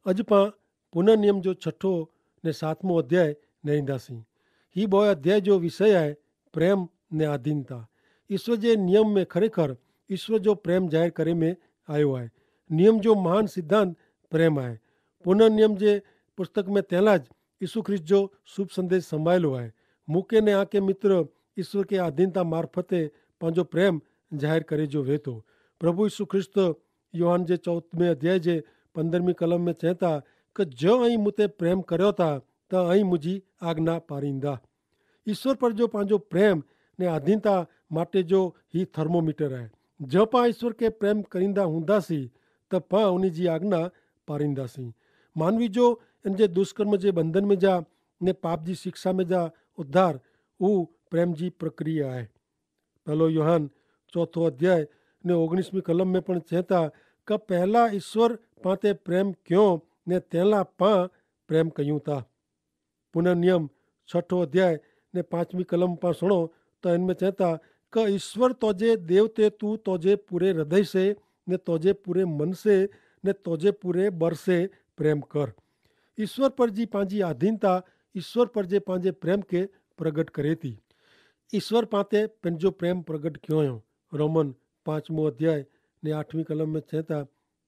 अॼु पाण पुनर्नियम जो छठो ने 7मो अध्याय नहींदासीं। ही 2 अध्याय जो विषय आहे प्रेम ने आधीनता। ईश्वर जे नियम में खरेखर ईश्वर जो प्रेम ज़ाहिर करे में आयो आहे। नियम जो महान सिद्धांत प्रेम आहे। पुनर्नियम जे पुस्तक में तैला ज यीशु ख्रिस्त जो शुभ संदेश संभालो आहे। मूंखे ने आके मित्र ईश्वर के आधीनता मार्फते पंहिंजो प्रेम ज़ाहिर करे जो वे थो। प्रभु यीशु ख्रिस्त योहान जे 14वें अध्याय जे 15वीं कलम में चए था कि जो ऐं मूंते प्रेम करियो था त ऐं मुंहिंजी आज्ञा पारींदा। ईश्वर पर जो पंहिंजो प्रेम ने आधीनता माटे जो ही थर्मोमीटर आहे। जो पाण ईश्वर के प्रेम करींदा हूंदासीं त पाण उन जी आज्ञा पारींदासीं। मानवी जो इन जे दुष्कर्म जे बंधन में जा ने पाप जी शिक्षा में जा उद्धार उहो प्रेम जी प्रक्रिया आहे। पहलो योहान 4 अध्याय ने 19वीं कलम में पण चए था कि पहला ईश्वर पाण ते प्रेम कयो ने तंहिंला पाण प्रेम कयूं था। पुनर्नियम 6 अध्याय ने 5वीं कलम पाण सुनो तो इनमें चए था कि ईश्वर तोजे देव ते तू तोजे पूरे हृदय से ने तोजे पूरे मन से ने तोजे पूरे बर से प्रेम कर। ईश्वर पर जी पंहिंजी आधीनता ईश्वर पर जे पंहिंजे प्रेम के प्रगट करे थी। ईश्वर पाते पंहिंजो प्रेम प्रगट कयो हुयो। रोमन 5मो अध्याय ने 8वीं कलम में चए था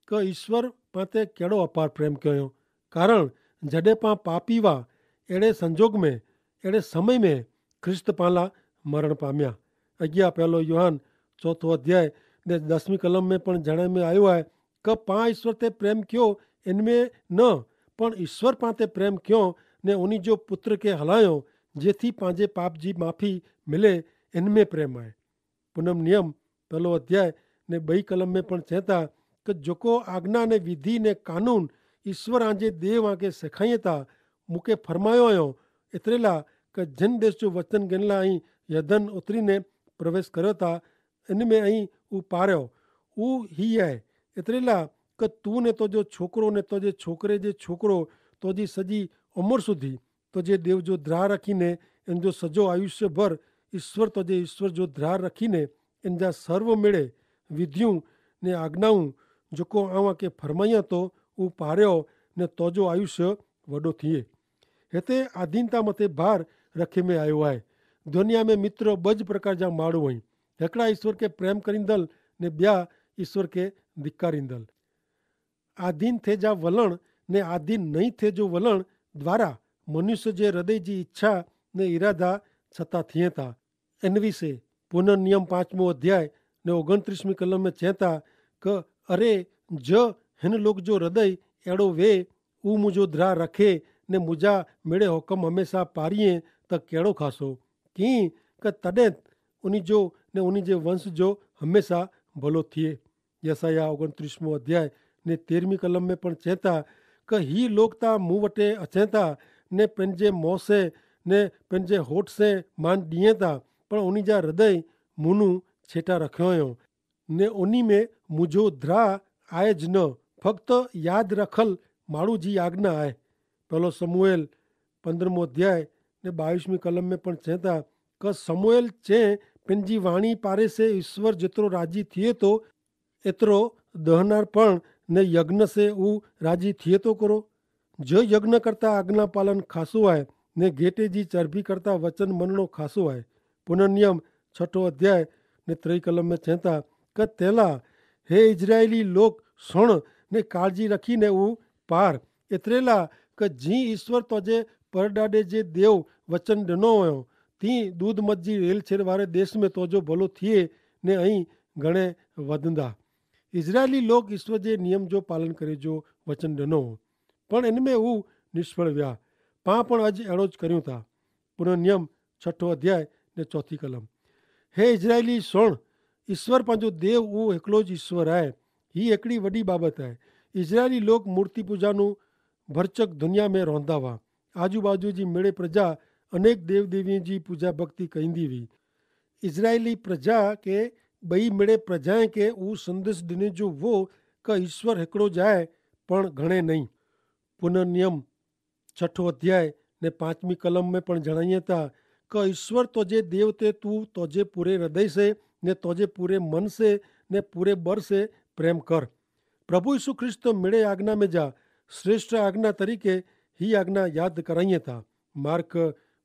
कि ईश्वर पाते कहिड़ो अपार प्रेम कयो हुयो, कारण जॾहिं पाण पापी हुआ अहिड़े संजोग में अहिड़े समय में ख्रिस्त पाण लाइ मरण पामिया। अॻियां पहलो योहान 4 अध्याय ने 10वीं कलम में पण जण में आयो आहे कि पाण ईश्वर ते प्रेम कयो इनमें न पण ईश्वर पाण ते प्रेम कयो ने उन जो पुत्र के हलायो जेथी पंहिंजे पाप जी माफ़ी मिले, इनमें प्रेम आहे। पुनम नियम 1 अध्याय ने 2 कलम में पण चए था कि जेको आज्ञा ने विधि ने कानून ईश्वर आंजे देव आके सेखारीअ था मूंखे फरमायो हुयो एतिरे लाइ कि जिन देश जो वचन गिनला ऐं यदन उतरी ने प्रवेश करियो था इन में ऐं हू पारियो उहो ही आहे एतिरे लाइ कि तू ने तुंहिंजो छोकिरो ने तुंहिंजे छोकिरे जे छोकिरो तुंहिंजी सॼी उमिरि सुधी तुंहिंजे देव जो द्रार रखीने इन जो सॼो आयुष्य भर ईश्वर तुंहिंजे ईश्वर जो द्रार रखीने इन जा सर्व मेड़े विधियूं ने आज्ञाऊं जेको आऊं के फरमाइयां थो उहो पारियो ने तुंहिंजो आयुष्य वॾो थिए। हिते आधीनता मथे भार रखे में आयो आहे। दुनिया में मित्र 2 प्रकार जा माण्हू आहिनि, हिकिड़ा ईश्वर के प्रेम करींदल ने ॿिया ईश्वर के धिक्कारींदल। आधीन थे जा वलण ने आधीन नहीं थे जो वलण द्वारा मनुष्य जे हृदय जी इच्छा ने इरादा छता थिए था। इन विषे पुनर्नियम 5मो अध्याय ने 29वीं कलम में चए था कि अरे ज हिन लोक जो हृदय अहिड़ो वे ऊ मुंहिंजो द्राह रखे ने मुंहिंजा मेड़े हुकम हमेशा पारीए त कहिड़ो खासो की कि तॾहिं उन जो ने उन जे वंश जो हमेशा भलो थिए। यसाया 29मो अध्याय ने 13वीं कलम में पण चए था कि ही लोग ता मूं वटे अचे था ने पंहिंजे मुंहं से ने पंहिंजे होठ से मान ॾिए था पर उन जा हृदय मुनू छेटा रखियो हुयो ने उन में मुंहिंजो द्राह आहे ज न फक्त यादि रखल माण्हू जी आज्ञा आहे। पहलो समूएल 15मो अध्याय ने 22वीं कलम में पण चए था कि समूएल चए पंहिंजी वाणी पारे से ईश्वर जेतिरो राजी थिए थो एतिरो दहनार पण ने यज्ञ से ऊ राजी थिए थो करो। जो यज्ञ करता आज्ञा पालन खासो आहे ने घेटे जी चर्बी करता वचन मञणो खासो आहे। पुनर्नियम 6 अध्याय ने 3 कलम में चए था कि तेला हे इजरायली लोग सुण ने काळजी रखी ने ऊ पार एतिरे लाइ कि जी ईश्वर तुंहिंजे परॾाॾे जे देव वचन ॾिनो हुयो तीअं दूध मत जी रेल छेड़ वारे देश में तुंहिंजो भलो थिए ने ऐं घणे वधंदा। इजरायली लोग ईश्वर जे नियम जो पालन करे जो वचन ॾिनो हो पण इन में हू निष्फल विया। पाण पण अॼु अहिड़ो ज करियूं था। पुनर्नियम 6 अध्याय ने 4 कलम हे इजरायली सुण ईश्वर पंहिंजो देव उहो हिकिड़ो ज ईश्वर आहे। ही हिकिड़ी वॾी बाबत आहे। इजरायली लोग मूर्ति पूजा नू भरचक दुनिया में रहंदा हुआ। आजू बाजू जी मेड़े प्रजा अनेक देव देवियों जी पूजा भक्ति कंदी हुई। इजरायली प्रजा के ॿई मेड़े प्रजाएं के ऊ संदेश ॾिने जो वो कि ईश्वर हिकिड़ो ज आहे पण घणे नहीं। पुनर्नियम 6 अध्याय ने 5वीं कलम में पण जणाइए था कि ईश्वर तुझे देव ते तू तुझे पूरे हृदय से ने तुझे पूरे मन से ने पूरे बर से प्रेम कर। प्रभु यीशु ख्रिस्त मेड़े आज्ञा में जा श्रेष्ठ आज्ञा तरीके ही आज्ञा यादि कराईं था। मार्क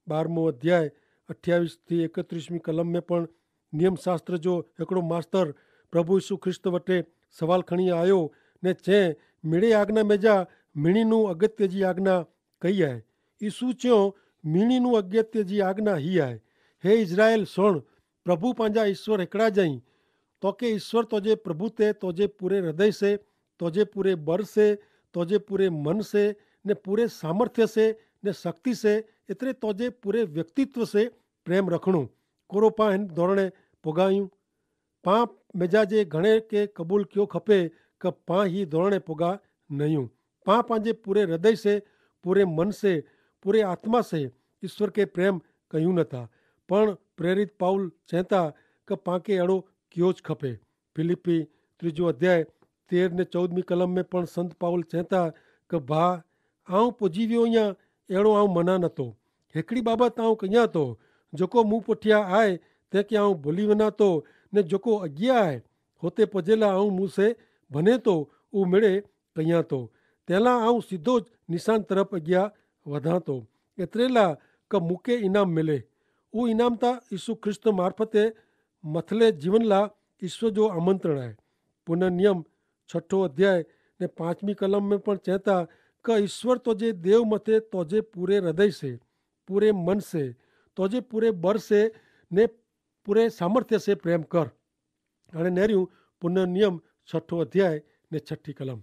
12 अध्याय 28 થી 31 कलम में पण नियम शास्त्र जो हिकिड़ो मास्तर प्रभु यीशु ख्रिस्त वटे सवाल खणी आयो ने चई मीणे आज्ञा में जा मीणीनू अगत्य जी आज्ञा कई आहे। यीशु चयो मीणीनू अगत्य जी आज्ञा ही आहे, हे इज़राइल सुण, प्रभु पंहिंजा ईश्वर हिकिड़ा जाई। तोखे ईश्वर तुझे प्रभु ते तुझे पूरे हृदय से, तुझे पूरे बल से, तुझे पूरे मन से ने पूरे सामर्थ्य से ने शक्ति से एतिरे तुझे पूरे व्यक्तित्व से प्रेम रखणो। कोरो पां हिन धोरणे पुगायूं पां मिजाजे घणे के कबूल क्यों खपे क पां ही धोरणे पुगा नयूं। पां पंहिंजे पूरे हृदय से, पूरे मन से, पूरे आत्मा से ईश्वर के प्रेम कयूं नथा। पण प्रेरित पाउल चवता क पां खे अहिड़ो क्यों ज खपे। फिलिपी 3 अध्याय 13 ने 14 कलम में पण संत पाउल चवता क भाउ आऊं पुॼी वियो आहियां अहिड़ो आऊं मना नथो। हिकिड़ी बाबति आऊं कयां थो, जेको मूं पुठियां आहे तंहिंखे आऊं भुली वञा थो ने जेको अॻियां आहे हुते पुॼे लाइ आऊं मूं से भने थो उहो मिड़े कयां थो। तंहिं लाइ आऊं सिधो निशान तरफ़ अॻियां वधां थो, एतिरे लाइ क मूंखे इनाम मिले। उहो इनाम त यीशु ख्रिस्त मार्फते मथले जीवन लाइ ईश्वर जो आमंत्रण आहे। पुनः नियम 6 अध्याय ने 5 कलम में पण चवता क ईश्वर तुझे देव मथे तुझे पूरे हृदय से, पूरे मन से, तुझे पूरे बर से ने पूरे सामर्थ्य से प्रेम कर। हाणे नेरियूं पुनः नियम 6 अध्याय ने 6 कलम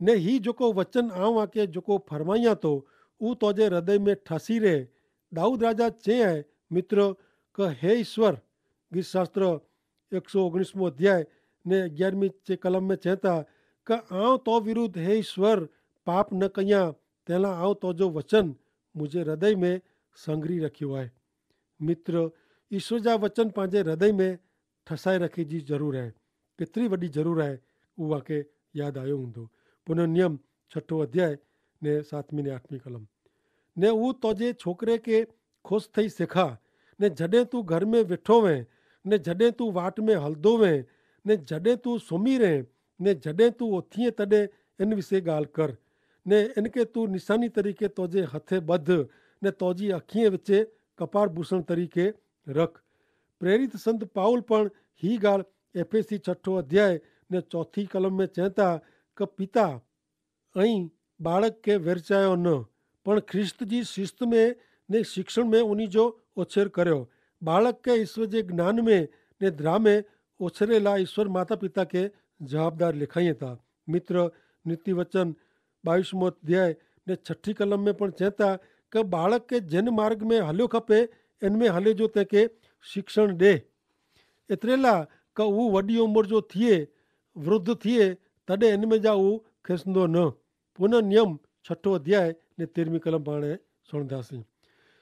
ने ही जेको वचन आऊं आके जेको फरमाइयां तो ऊ तुझे हृदय में ठासी रहे। दाऊद राजा चए है मित्र क हे ईश्वर, गीत शास्त्र 119 अध्याय ने 11 कलम में चवता क आऊं तो विरुद्ध हे ईश्वर पाप न कयां, तंहिं लाइ आऊं तुंहिंजो वचन मुंहिंजे हृदय में संग्रही रखियो आहे। मित्र, ईश्वर जा वचन पंहिंजे हृदय में ठसाए रखे जी ज़रूरु आहे। केतिरी वॾी ज़रूरु आहे उहा खे यादि आयो हूंदो। पुनः नियम 6 अध्याय ने 7 ने 8 कलम ने उहो तुंहिंजे छोकिरे खे ख़ुशि थई सिखा ने जॾहिं तूं घर में वेठो वएं ने जॾहिं तूं वाट में हलंदो वएं ने जॾहिं तूं सुम्ही रहे ने जॾहिं तूं उथीअ तॾहिं इन विषय ॻाल्हि कर ने इनखे तूं निशानी तरीक़े तुंहिंजे हथे ॿध ने तुंहिंजी अखीअ विच कपार भूषण तरीक़े रख। प्रेरित संत पाउल पण ही ॻाल्हि एफएसी 6 अध्याय ने 4 कलम में चवता क पिता ऐं बालक खे विरचायो न, पण ख्रिस्त जी शिस्त में ने शिक्षण में उन्ही जो उछेर करियो। बालक खे ईश्वर जे ज्ञान में ने द्रा में उछरे लाइ ईश्वर माता पिता खे जवाबदार लिखाइनि था। मित्र, नीति वचन 22 अध्याय ने 6 कलम में पण चवता क बालक खे जिन मार्ग में हलियो खपे इन में हले जो तंहिंखे शिक्षण ॾे। एतिरे लाइ क उहो वॾी उमिरि जो थिए, वृद्ध थिए तॾहिं इन में जा उहो खिसंदो न। पुनः नियम 6 अध्याय ने 13 कलम पाण सुणंदासीं।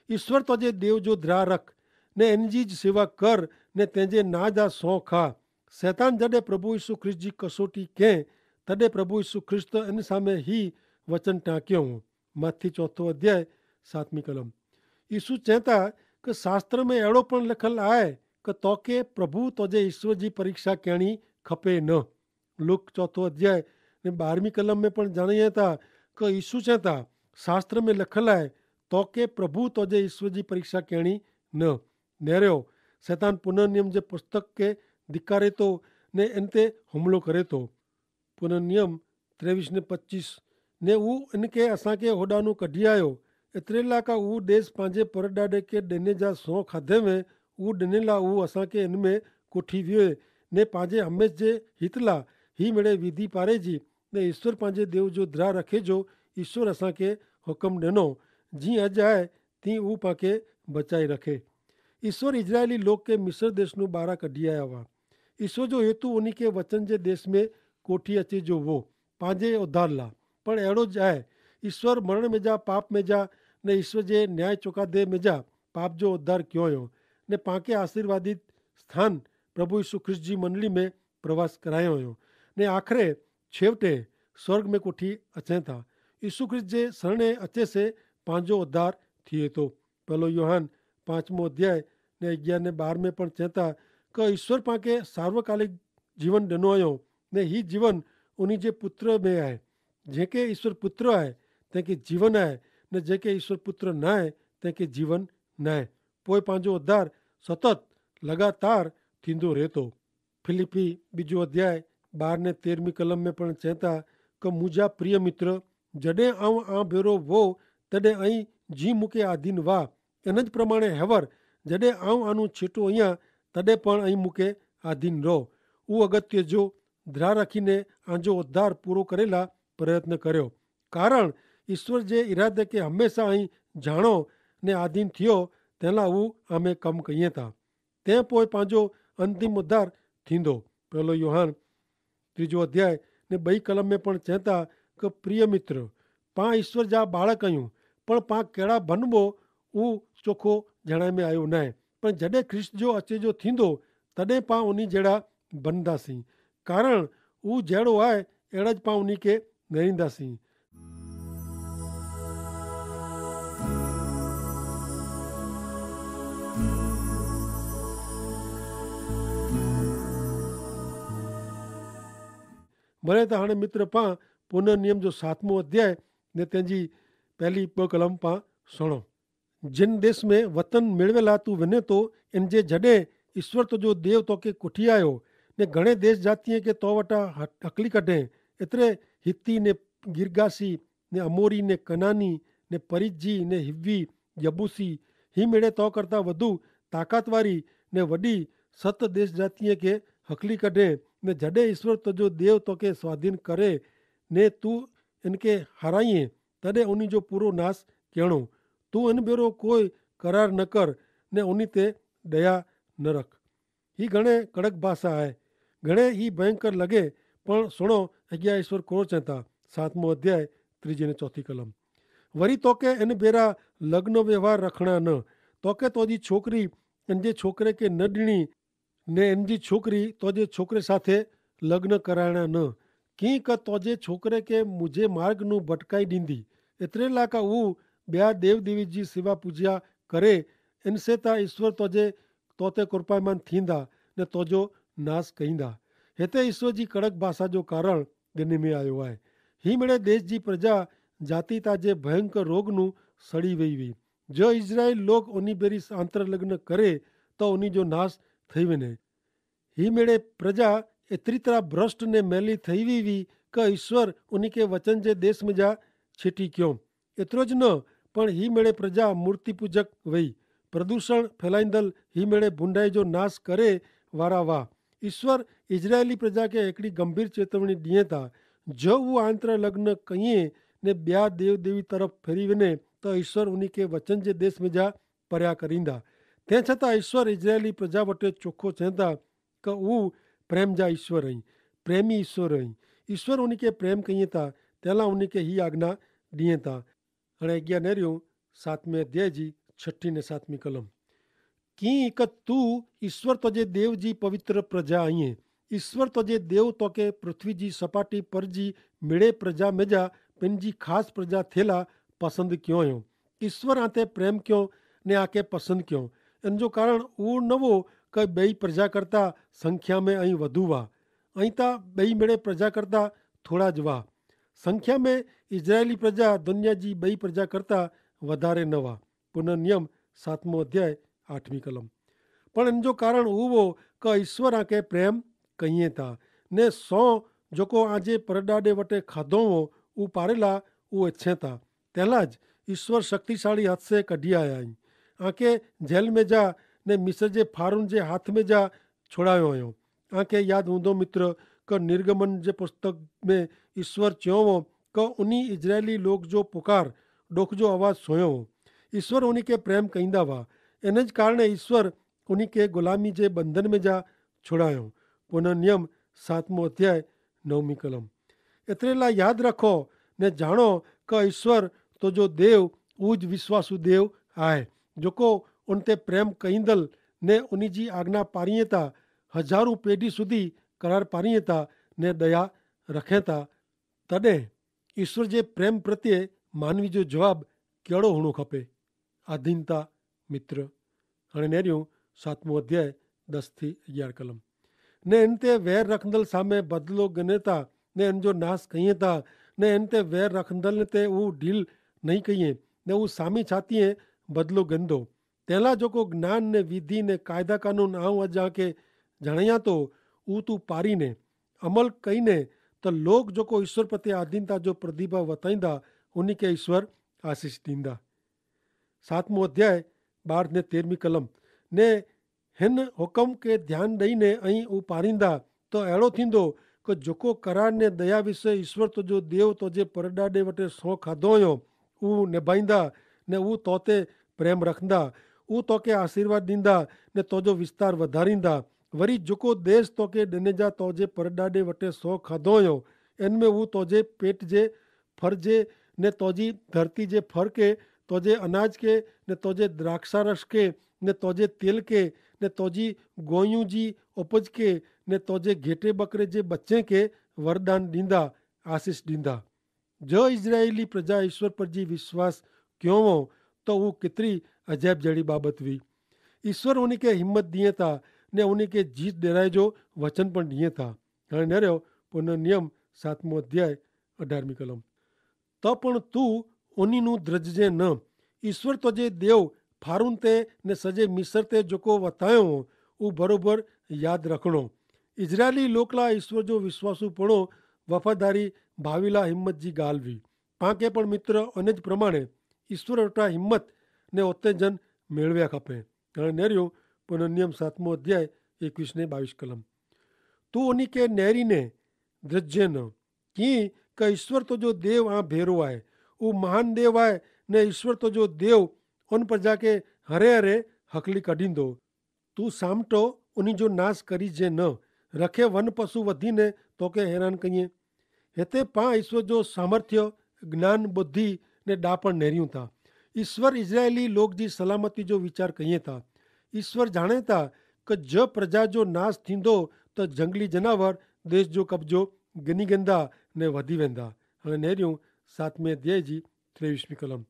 ईश्वर तुंहिंजे देव जो द्रा रख ने इन जी सेवा कर ने तंहिंजे ना जा सौ खा। शैतान जॾहिं प्रभु यीशु ख्रिस्त जी कसोटी कयईं तॾहिं प्रभु यीशु ख्रिस्त इन साम्हूं ही वचन टांकियऊं। मत्ती 4 अध्याय 7 कलम यीशु चवता कि शास्त्र में अहिड़ो पण लिखियलु आहे कि तोखे प्रभु तुंहिंजे ईश्वर जी परीक्षा करिणी खपे न। लूक 4 अध्याय ने 12 कलम में पण ॼाणाइनि था कि यीशु चवता शास्त्र में लिखियलु आहे तोखे प्रभु तुंहिंजे ईश्वर जी परीक्षा करिणी न। नेरियो शैतान पुनः नियम जे पुस्तक खे धिकारे थो ने इन ते हुमिलो करे थो। पुनः नियम 23 ने 25 ने उहो इनखे असांखे होॾानू कढी आयो। एतिरे लाइ का उहो देश पंहिंजे परॾाॾे खे ॾिने जा सौ खाधे में उहो ॾिने लाइ उहो असांखे इन में कोठी वियो ने पंहिंजे हमेश जे हित लाइ ही मिड़े विधि पारे जी ने ईश्वर पंहिंजे देव जो द्रा रखे जो ईश्वर असांखे हुकुम ॾिनो जीअं अॼु आहे तीअं उहो पाणखे बचाए रखे। ईश्वर इजरायली लोक खे मिस्र देश नूं ॿाहिरां कढी आया हुआ। ईश्वर जो हेतु उन खे वचन जे देश में कोठी अचे जो हो पंहिंजे उद्धार लाइ। पण अहिड़ो ज आहे ईश्वर मरण में जा पाप में जा ने ईश्वर जे न्याय चुकादे में जा पाप जो उद्धार कयो हुयो ने पाणखे आशीर्वादित स्थान प्रभु यीशु ख्रिस्त जी मंडली में प्रवास करायो हुयो ने आख़िरे छेवटे स्वर्ग में कोठी अचनि था। यीशु ख्रिस्त जे शरणे अचे से पंहिंजो उद्धार थिए थो। पहलो योहान 5 अध्याय ने 11 ने 12 में पण चवता कि ईश्वर पाणखे सार्वकालिक जीवन ॾिनो हुयो ने ही जीवन उन जे पुत्र में आहे। जंहिंखे ईश्वर पुत्र आहे तंहिंखे जीवन आहे, न जंहिंखे ईश्वर पुत्र न आहे तंहिंखे जीवन न आहे। पोइ पंहिंजो उद्धार सतत लगातार थींदो रहे थो। फिलिपी 2 अध्याय 12 ने 13 कलम में पण चवनि था कि मुंहिंजा प्रिय मित्र, जॾहिं आउं भेरो वो तॾहिं ऐं जी मूंखे आधीन वाह, इन ज प्रमाणे हेवर जॾहिं आनू छेटो आहियां तॾहिं पण ऐं मूंखे आधीन रहो। उहो अगत्य जो ધ્યાન રાખીને આજો ઉદ્ધાર પૂરો કરેલા પ્રયત્ન કર્યો, કારણ ઈશ્વર જે ઈરાદે કે હંમેશા અહીં જાણો ને આધીન થયો તેલા હું અમે કમ કહીએ था। તે પોइ पंहिंजो अंतिम उद्धार थींदो। 1 योहान 3 अध्याय ने 2 कलम में पण चवनि था कि प्रिय मित्र, पां ईश्वर जा बाळक आहियूं, पण पां कहिड़ा बनबो उहो चोखो जणाए में आयो न आहे, पर जॾहिं ख्रिस्त जो अचे जो थींदो तॾहिं पां उन जहिड़ा बनंदासीं, कारण उहो जहिड़ो आहे अहिड़ा ज पां उन खे नरींदासीं। भले त हाणे मित्र पां पुनर्नियम जो 7मो अध्याय ने तंहिंजी पहली 2 कलम पां सुणो। जिन देश में वतन मेड़वेला तू वञे थो, इन जे जॾहिं ईश्वर तुंहिंजो देव तोखे कुठी आयो ने घणे देश जातीअ खे तो वटां हकली कढे, एतिरे हिती ने गिरगासी ने अमोरी ने कनानी ने परिजी ने हिवी यबूसी ही मेड़े तो करता वधु ताकत वारी ने वॾी 7 देश जातीअ खे हकली कढे ने जॾहिं ईश्वर तुंहिंजो देव तोखे स्वाधीन करे ने तू इनके हाराईं तॾहिं उन जो पूरो नाश कहिड़ो। तू इन भेरो कोई करार न कर ने उन ते दया न रख। ही घणे कड़क भाषा आहे, घणे ही भयंकर लगे, पण सुनो अॻियां ईश्वर को चवनि था। 7मो अध्याय 3 ने 4 कलम। वरी तोखे इन भेरा लग्न व्यवहार रखना न, तोखे तुंहिंजी छोकिरी इन जे छोकिरे खे न ॾिनी ने इन जी छोकिरी तुंहिंजे छोकिरे साथे लग्न कराइणा न, कीअं क तुंहिंजे छोकिरे खे मुंहिंजे मार्ग नू भटकाई ॾींदी। एतिरे लाइ का हू ॿिया देव देवी जी सेवा पूजा करे, इनसे त ईश्वर तुंहिंजे तोते कृपामान थींदा ने तुंहिंजो नाश कईंदा। हिते ईश्वर जी कड़क भाषा जो कारण गिने में आयो आहे। ही मिड़े देश जी प्रजा जाति ताजे भयंकर रोग नू सड़ी वई हुई। जो इज़राइल लोग उन बेरी आंतर लग्न करे तो उन जो नाश थी वञे। ही मेड़े प्रजा एतिरी तरह भ्रष्ट ने मैली थी हुई हुई कि ईश्वर उन खे वचन जे देश में जा छिटी कयो। एतिरो ज न, पण ही मेड़े प्रजा मूर्ति पूजक वई। प्रदूषण फैलाईंदल ही मेड़े बुंडाई जो नाश करे वारा वाह। ईश्वर इजरायली प्रजा खे हिकिड़ी गंभीर चेतावनी ॾिए था, जो उहो आंतर लग्न कईं ने ॿिया देव देवी तरफ़ फेरी वञे तो ईश्वर उन खे वचन जे देश में जा परिया करींदा। तंहिं छतां ईश्वर इजरायली प्रजा वटि चोखो चवनि था कि उहो प्रेम जा ईश्वर आहिनि, प्रेमी ईश्वर आहिनि। ईश्वर उन खे प्रेम कईं था, तंहिं उन खे ही आज्ञा ॾिए था। हाणे अॻियां नेरियूं 7वें अध्याय जी 6 ने 7 कलम। कीअं हिकु तू ईश्वर तुंहिंजे देव जी पवित्र प्रजा आहीं। ईश्वर तुंहिंजे देव तोखे पृथ्वी जी सपाटी पर जी मिड़े प्रजा में जा पंहिंजी ख़ासि प्रजा थियला पसंदि कयो हुयो। ईश्वर आते प्रेम कयो ने आके पसंदि कयो। इन जो कारण उहो न हो कि ॿई प्रजाकर्ता संख्या में ऐं वधू हुआ, ऐं त ॿई मिड़े प्रजाकर्ता थोड़ा ज हुआ। संख्या में इजरायली प्रजा दुनिया जी ॿई प्रजाकर्ता वधारे न हुआ। पुनर्नियम 7मो अध्याय 8 कलम। पण इन जो कारण उहो हो कि ईश्वर आके प्रेम कईं था ने सौ जेको आजे परॾाॾे वटि खाधो हो उहो पारेला उहो इच्छे था। तंहिंला ज ईश्वर शक्तिशाली हथ से कढी आया आहिनि। आके जेल में जा ने मिस्र जे फारून जे हाथ में जा छुड़ायो हुयो। आके यादि हूंदो मित्र कि निर्गमन जे पुस्तक में ईश्वर चयो हो कि उन इजरायली लोग जो पुकार डुख जो आवाज़ सुयो हो। ईश्वर उन खे प्रेम कईंदा हुआ। इन जे कारण ईश्वर उन खे ग़ुलामी जे बंधन में जा छुड़ायो। पुनर्नियम 7मो अध्याय 9 कलम। एतिरे लाइ यादि रखो ने जाणो कि ईश्वर तुंहिंजो देव उहो ज विश्वासु देव आहे जेको उन ते प्रेम कईंदल ने उन जी आज्ञा पारीअ था, हज़ारूं पीढ़ी सुधी करार पारीअ था ने दया रखे था। तॾहिं ईश्वर जे प्रेम प्रत्ये मानवी जो जवाबु कहिड़ो हुअणो खपे? आधीनता मित्र। हाणे नेरियूं 7मो अध्याय 10 થી 11 कलम। ने इन ते वैर रखंदल सामे बदिलो गिने था ने इन जो नाश कईं था ને એને તે વેર રખંદલને તે હું ઢીલ નહીં કહીએ ને હું સામી છાતીએ બદલો ગંદો તેલા જો કો જ્ઞાન ને વિધિ ને કાયદા કાનૂન આऊं अजा के जणिया तो ऊ तू पारीने अमल कईने तो लोग जो को ईश्वर प्रति आधीनता जो प्रतिभा वताईंदा उन्हीं के ईश्वर आशीष दींदा। 7मो अध्याय 12 ने 13મી कलम ने हिन हुकम के ध्यान ॾईने ऐं ऊ पारींदा तो अहिड़ो थींदो कि जेको करार ने दया विषय ईश्वर तुंहिंजो देव तुंहिंजे परॾाॾे वटि सौ खाधो हुयो ऊ निभाईंदा ने ऊ तो ते प्रेम रखंदा ऊ तोखे आशीर्वाद ॾींदा ने तुंहिंजो विस्तार वधारींदा वरी जेको देश तोखे ॾिने जा तुंहिंजे परॾाॾे वटि सौ खाधो हुयो इन में ऊ तुंहिंजे पेट जे फर जे ने तुंहिंजी धरती जे फर के तुंहिंजे अनाज के ने तुंहिंजे द्राक्षारस के ने तुंहिंजे तेल के ने तुंहिंजी गोयूं जी उपज के ने तुंहिंजे घेटे बकरे जे बच्चे के वरदान ॾींदा आशीष ॾींदा। जो इज़राइली प्रजा ईश्वर पर जी विश्वास क्यों हो तो वो केतिरी अजैब जहिड़ी बाबत हुई। ईश्वर उन खे हिम्मत ॾिए था ने उन खे जीत ॾियाराए जो वचन पण ॾिए था। हाणे नरियो पुनर्नियम 7मो अध्याय 18મી कलम तो पण तू उन्हीं द्रजजे न ईश्वर तुझे देव फारून ते ने सजे मिस्र ते जेको वतायो ऊ बरोबर याद रखणो। इजरायली लोकला ईश्वर जो विश्वासू पणो वफ़ादारी भाविला हिम्मत जी ॻाल्हि हुई। पाण पण मित्र अनज प्रमाणे ईश्वर वटां हिम्मत ने उत्तेजन मेळव्या खपे। हाणे नेरियो पुनर्नियम 7मो अध्याय 21 ने 22 कलम तू उन्हीं के नेरीने द्रजे न की क ईश्वर तुझो देव आ भेरो आहे ऊ महान देव आहे ने ईश्वर तुझो देव उन प्रजा के हरे हरे हकली कढींदो। तू सामटो उन्हीं जो नाश करीजे न रखे वन पशु वधीने तोखे हैरान कईं हिते पां ईश्वर जो सामर्थ्य ज्ञान बुद्धि ने ॾापण नेरियूं था। ईश्वर इज़राइली लोक जी सलामती जो वीचार कईं था। ईश्वर जाणे था कि ज प्रजा जो नाश थींदो त जंगली जनावर देश जो कब्जो गिनी वेंदा ने वधी वेंदा। हाणे नेरियूं 7वें अध्याय जी 23મી कलम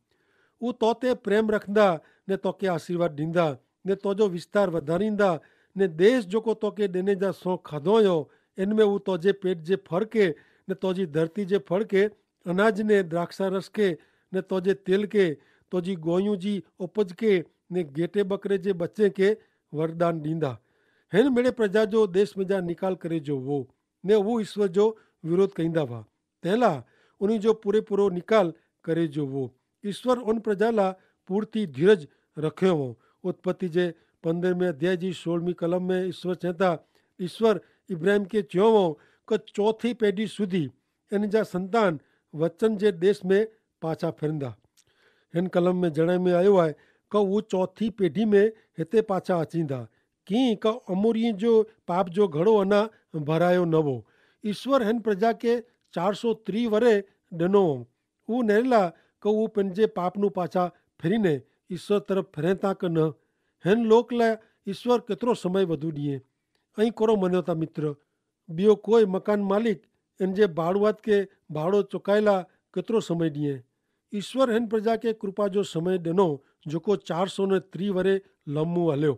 ऊ तो ते प्रेम रखंदा ने तोखे आशीर्वाद ॾींदा ने तुंहिंजो विस्तार वधारींदा ने देश जेको तोखे ॾिने जा सौ खाधो हुयो इन में ऊ तुंहिंजे पेट जे फर के ने तुंहिंजी धरती जे फर के अनाज ने द्राक्षारस के ने तुंहिंजे तेल के तुंहिंजी गोयूं जी उपज के ने गेटे बकरे जे बच्चे के वरदान ॾींदा। हिन मेड़े प्रजा जो देश में जा निकाल करे जो वो ने वो ईश्वर जो विरोध कईंदा हुआ तंहिंला उन जो पूरो निकाल करे जो वो ईश्वर उन प्रजा ला पूर्ति धीरज रखियो हो। उत्पत्ति जे 15वें अध्याय जी 16મી कलम में ईश्वर चवंदा ईश्वर इब्राहिम के चयो हो कि चौथी पीढ़ी सुधी इन जा संतान वचन जे देश में पाछा फिरंदा। हिन कलम में जणे में आयो आहे कि उहो चौथी पीढ़ी में हिते पाछा अचींदा कीअं कि अमोरियुनि जो पाप जो घड़ो अञा भरायो न हो। ईश्वर हिन प्रजा के 430 वरे ॾिनो हो। उहो नेरला कि उहो पंहिंजे पाप नूं पाछा फिरीने ईश्वर तरफ़ फिरे था कि न। हिन लोक लाइ ईश्वर केतिरो समय वधू ॾिए ऐं कोरो मञियो था मित्र ॿियो कोई मकान मालिक इन जे भाड़ुआत के भाड़ो चुकाए ला केतिरो समय ॾिए। ईश्वर हिन प्रजा के कृपा जो समय ॾिनो जेको 430 वरे लम्बो हलियो।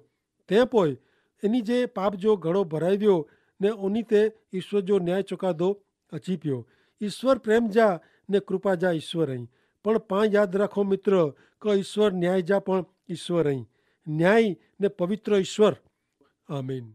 तंहिं पोइ इन जे पाप जो घड़ो भराए वियो ने उन ते ईश्वर जो न्याय चुकादो अची पियो। ईश्वर प्रेम जा ने कृपा जा ईश्वर आहीं पण पां यादि रखो मित्र कि ईश्वर न्याय जा पण ईश्वर आहीं न्याय ने पवित्र ईश्वर। आमीन।